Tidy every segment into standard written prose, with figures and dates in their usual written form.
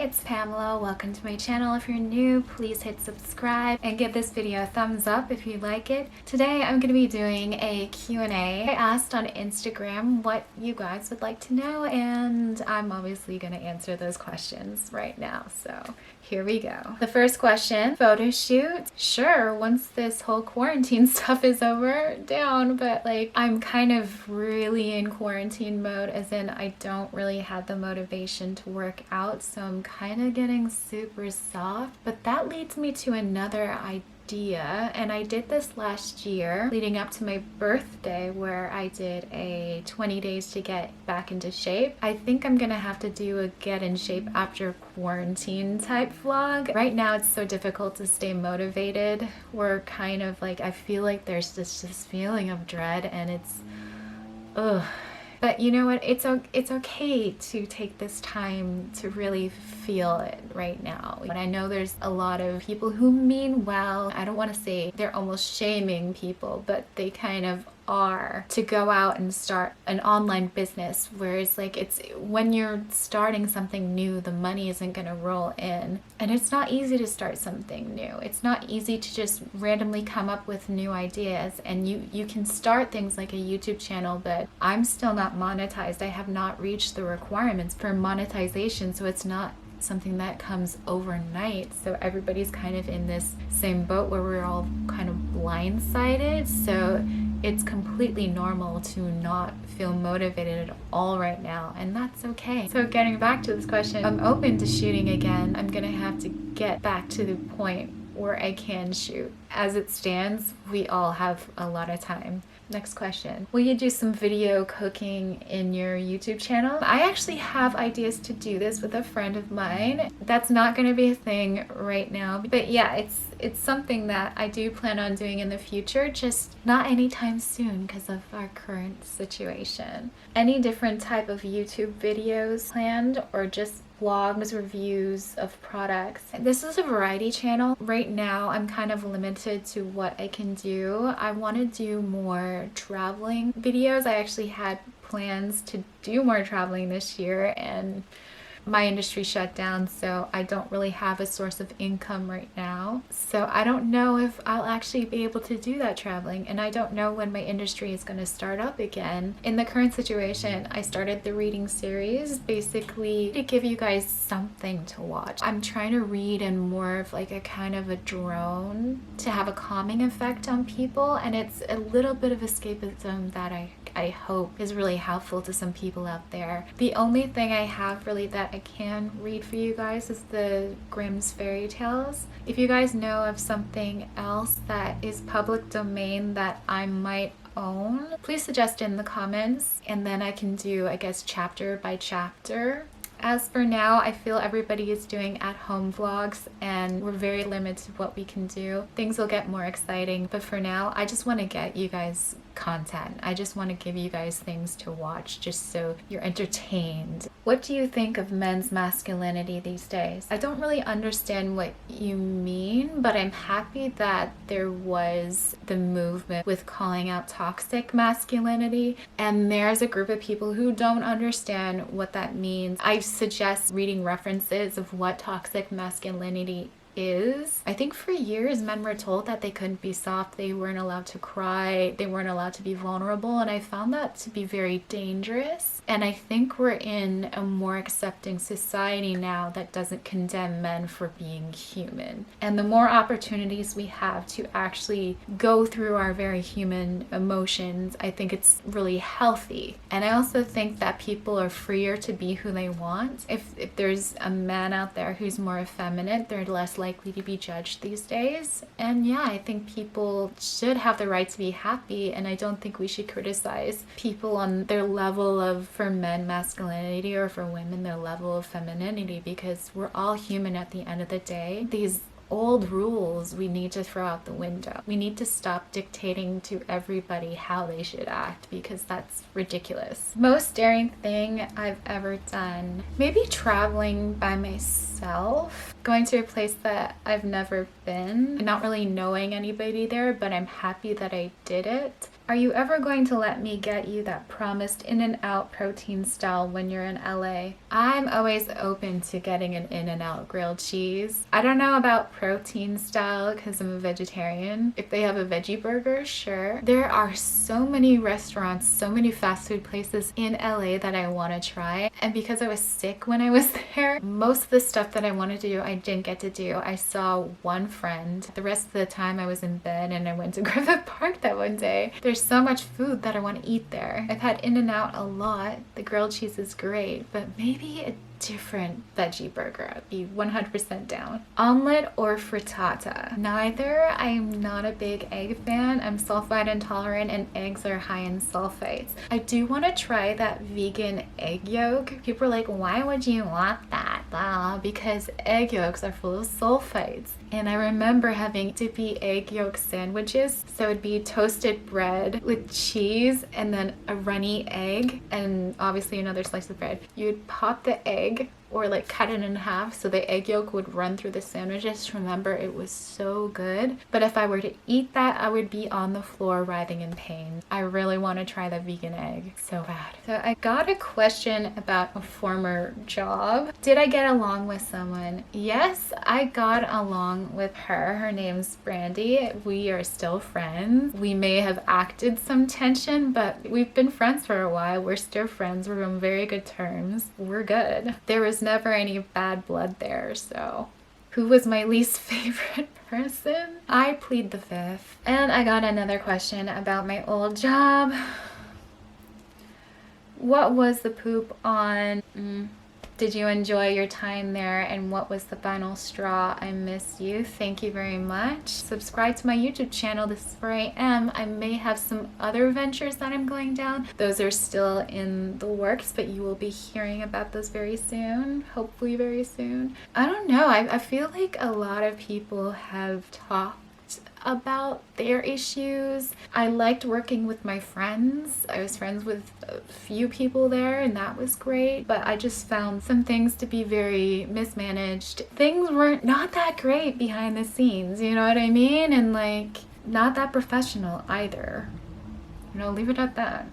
it's Pamela. Welcome to my channel. If you're new, please hit subscribe and give this video a thumbs up if you like it. Today I'm going to be doing a Q&A. I asked on Instagram what you guys would like to know, and I'm obviously going to answer those questions right now. So here we go. The first question, photo shoot. Sure, once this whole quarantine stuff is over, down, but like I'm kind of really in quarantine mode, as in I don't really have the motivation to work out, so I'm kind of getting super soft. But that leads me to another idea, and I did this last year leading up to my birthday, where I did a 20 days to get back into shape. I think I'm gonna have to do a get in shape after quarantine type vlog. Right now it's so difficult to stay motivated. We're kind of like, I feel like there's this feeling of dread, and it's ugh. But you know what? It's okay to take this time to really feel it right now. And I know there's a lot of people who mean well. I don't want to say they're almost shaming people, but they kind of are, to go out and start an online business, whereas like it's when you're starting something new, the money isn't going to roll in, and it's not easy to start something new. It's not easy to just randomly come up with new ideas, and you can start things like a YouTube channel, but I'm still not monetized. I have not reached the requirements for monetization, so it's not something that comes overnight. So everybody's kind of in this same boat where we're all kind of blindsided. So it's completely normal to not feel motivated at all right now, and that's okay. So getting back to this question, I'm open to shooting again. I'm gonna have to get back to the point where I can shoot. As it stands, we all have a lot of time. Next question. Will you do some video cooking in your YouTube channel? I actually have ideas to do this with a friend of mine. That's not going to be a thing right now, but yeah, it's something that I do plan on doing in the future, just not anytime soon because of our current situation. Any different type of YouTube videos planned, or just vlogs, reviews of products? This is a variety channel. Right now I'm kind of limited to what I can do. I want to do more traveling videos. I actually had plans to do more traveling this year, and my industry shut down, so I don't really have a source of income right now. So I don't know if I'll actually be able to do that traveling, and I don't know when my industry is going to start up again. In the current situation, I started the reading series basically to give you guys something to watch. I'm trying to read in more of like a kind of a drone to have a calming effect on people, and it's a little bit of escapism that I hope is really helpful to some people out there. The only thing I have really that I can read for you guys is the Grimm's fairy tales. If you guys know of something else that is public domain that I might own, please suggest in the comments, and then I can do, I guess, chapter by chapter. As for now, I feel everybody is doing at-home vlogs, and we're very limited to what we can do. Things will get more exciting, but for now, I just want to get you guys content. I just want to give you guys things to watch just so you're entertained. What do you think of men's masculinity these days? I don't really understand what you mean, but I'm happy that there was the movement with calling out toxic masculinity, and there's a group of people who don't understand what that means. I suggest reading references of what toxic masculinity is. I think for years men were told that they couldn't be soft, they weren't allowed to cry, they weren't allowed to be vulnerable, and I found that to be very dangerous. And I think we're in a more accepting society now that doesn't condemn men for being human. And the more opportunities we have to actually go through our very human emotions, I think it's really healthy. And I also think that people are freer to be who they want. If there's a man out there who's more effeminate, they're less likely to be judged these days. And yeah, I think people should have the right to be happy, and I don't think we should criticize people on their level of, for men, masculinity, or for women, their level of femininity, because we're all human at the end of the day. These old rules we need to throw out the window. We need to stop dictating to everybody how they should act, because that's ridiculous. Most daring thing I've ever done, maybe traveling by myself, going to a place that I've never been, not really knowing anybody there, but I'm happy that I did it. Are you ever going to let me get you that promised In-N-Out protein style when you're in LA? I'm always open to getting an In-N-Out grilled cheese. I don't know about protein style because I'm a vegetarian. If they have a veggie burger, sure. There are so many restaurants, so many fast food places in LA that I want to try. And because I was sick when I was there, most of the stuff that I wanted to do, I didn't get to do. I saw one friend. The rest of the time I was in bed and I went to Griffith Park that one day. There's so much food that I want to eat there. I've had In-N-Out a lot. The grilled cheese is great, but maybe a different veggie burger. I'd be 100% down. Omelet or frittata? Neither. I'm not a big egg fan. I'm sulfite intolerant and eggs are high in sulfites. I do want to try that vegan egg yolk. People are like, why would you want that? Blah, because egg yolks are full of sulfites. And I remember having dippy egg yolk sandwiches. So it'd be toasted bread with cheese and then a runny egg and obviously another slice of bread. You'd pop the egg or like cut it in half so the egg yolk would run through the sandwich. Just remember, it was so good. But if I were to eat that, I would be on the floor writhing in pain. I really want to try the vegan egg so bad. So I got a question about a former job. Did I get along with someone? Yes, I got along with her. Her name's Brandy. We are still friends. We may have acted some tension, but we've been friends for a while. We're still friends. We're on very good terms. We're good. There was never any bad blood there, so. Who was my least favorite person? I plead the fifth. And I got another question about my old job. What was the poop on? Did you enjoy your time there, and what was the final straw? I miss you. Thank you very much. Subscribe to my YouTube channel. This is where I am. I may have some other ventures that I'm going down. Those are still in the works, but you will be hearing about those very soon. Hopefully very soon. I don't know. I feel like a lot of people have talked about their issues. I liked working with my friends. I was friends with a few people there and that was great, but I just found some things to be very mismanaged. Things weren't not that great behind the scenes, you know what I mean? And like not that professional either. You know, leave it at that.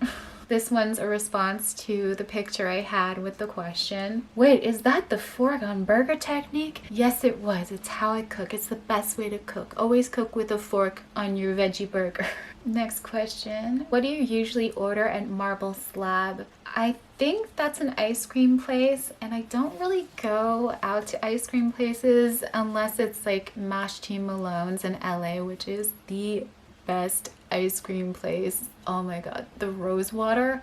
This one's a response to the picture I had with the question. Wait, is that the fork on burger technique? Yes, it was. It's how I cook. It's the best way to cook. Always cook with a fork on your veggie burger. Next question. What do you usually order at Marble Slab? I think that's an ice cream place, and I don't really go out to ice cream places unless it's like Mashed Tea Malone's in LA, which is the best ice cream place. Oh my god, the rose water,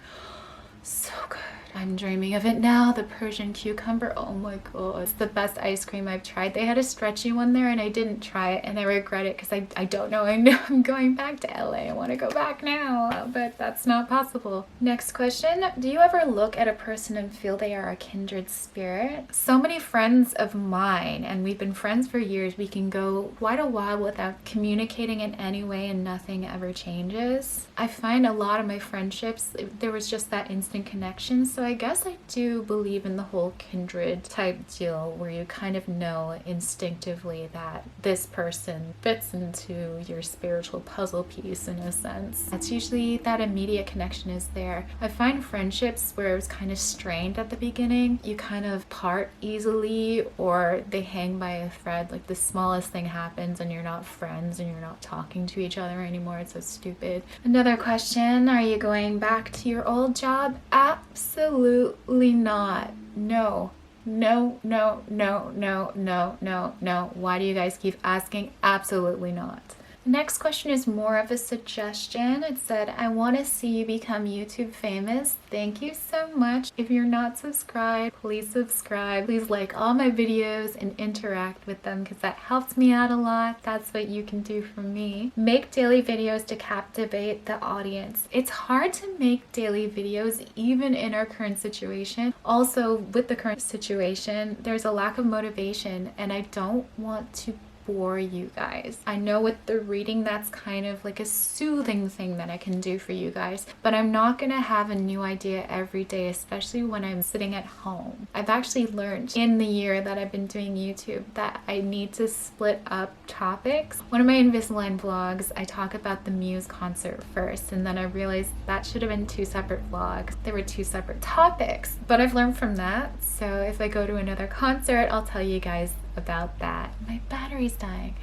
so good. I'm dreaming of it now. The Persian cucumber, oh my god, it's the best ice cream I've tried. They had a stretchy one there and I didn't try it and I regret it because I don't know. I know I'm going back to LA. I want to go back now, but that's not possible. Next question. Do you ever look at a person and feel they are a kindred spirit? So many friends of mine, and we've been friends for years, we can go quite a while without communicating in any way and nothing ever changes. I find a lot of my friendships, there was just that instant connection. So I guess I do believe in the whole kindred type deal where you kind of know instinctively that this person fits into your spiritual puzzle piece in a sense. That's usually that immediate connection is there. I find friendships where it was kind of strained at the beginning, you kind of part easily or they hang by a thread, like the smallest thing happens and you're not friends and you're not talking to each other anymore. It's so stupid. Another question, are you going back to your old job? Absolutely not. No. No, no, no, no, no, no, no. Why do you guys keep asking? Absolutely not. Next question is more of a suggestion. It said, I want to see you become YouTube famous. Thank you so much. If you're not subscribed, please subscribe. Please like all my videos and interact with them because that helps me out a lot. That's what you can do for me. Make daily videos to captivate the audience. It's hard to make daily videos even in our current situation. Also, with the current situation, there's a lack of motivation and I don't want to bore you guys. I know with the reading that's kind of like a soothing thing that I can do for you guys, but I'm not gonna have a new idea every day, especially when I'm sitting at home. I've actually learned in the year that I've been doing YouTube that I need to split up topics. One of my Invisalign vlogs, I talk about the Muse concert first, and then I realized that should have been 2 separate vlogs. There were 2 separate topics, but I've learned from that. So if I go to another concert, I'll tell you guys about that. My battery's dying.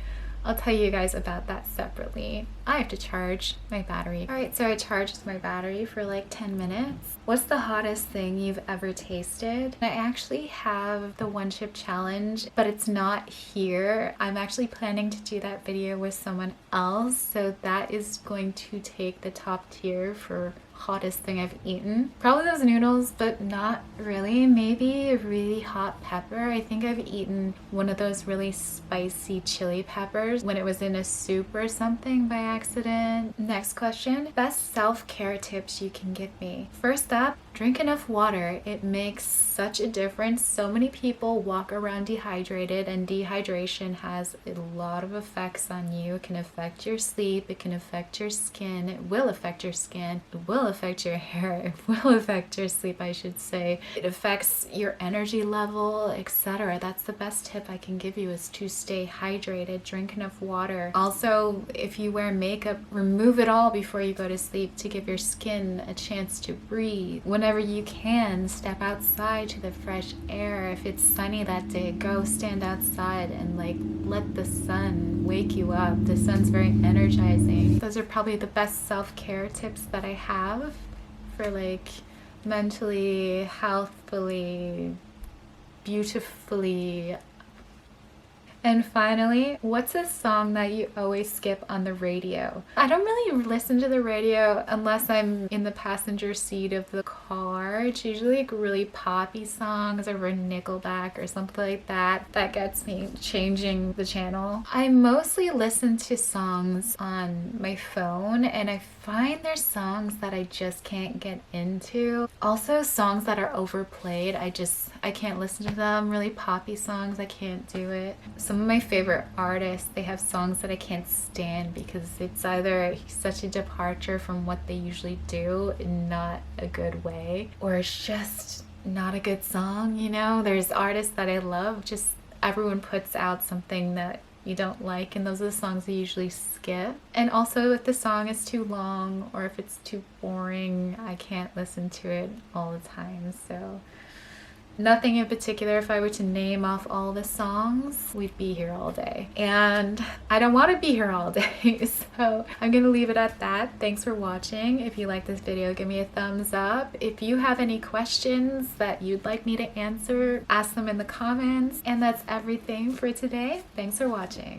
I'll tell you guys about that separately. I have to charge my battery. Alright, so I charged my battery for like 10 minutes. What's the hottest thing you've ever tasted? I actually have the 1 chip challenge, but it's not here. I'm actually planning to do that video with someone else, so that is going to take the top tier for hottest thing I've eaten. Probably those noodles, but not really. Maybe a really hot pepper. I think I've eaten one of those really spicy chili peppers when it was in a soup or something by accident. Next question. Best self-care tips you can give me. First up, drink enough water. It makes such a difference. So many people walk around dehydrated, and dehydration has a lot of effects on you. It can affect your sleep, it can affect your skin, it will affect your skin, it will affect your hair, it will affect your sleep, I should say. It affects your energy level, etc. That's the best tip I can give you, is to stay hydrated, drink enough water. Also, if you wear makeup, remove it all before you go to sleep to give your skin a chance to breathe. Whenever you can, step outside to the fresh air. If it's sunny that day, go stand outside and like let the sun wake you up. The sun's very energizing. Those are probably the best self-care tips that I have for like mentally, healthfully, beautifully. And finally, what's a song that you always skip on the radio? I don't really listen to the radio unless I'm in the passenger seat of the car. It's usually like really poppy songs or Nickelback or something like that that gets me changing the channel. I mostly listen to songs on my phone, and I find there's songs that I just can't get into. Also, songs that are overplayed, I can't listen to them. Really poppy songs, I can't do it. Some of my favorite artists, they have songs that I can't stand because it's either such a departure from what they usually do in not a good way, or it's just not a good song, you know? There's artists that I love, just everyone puts out something that you don't like, and those are the songs I usually skip. And also, if the song is too long or if it's too boring, I can't listen to it all the time. So nothing in particular. If I were to name off all the songs, we'd be here all day. And I don't want to be here all day, so I'm going to leave it at that. Thanks for watching. If you like this video, give me a thumbs up. If you have any questions that you'd like me to answer, ask them in the comments. And that's everything for today. Thanks for watching.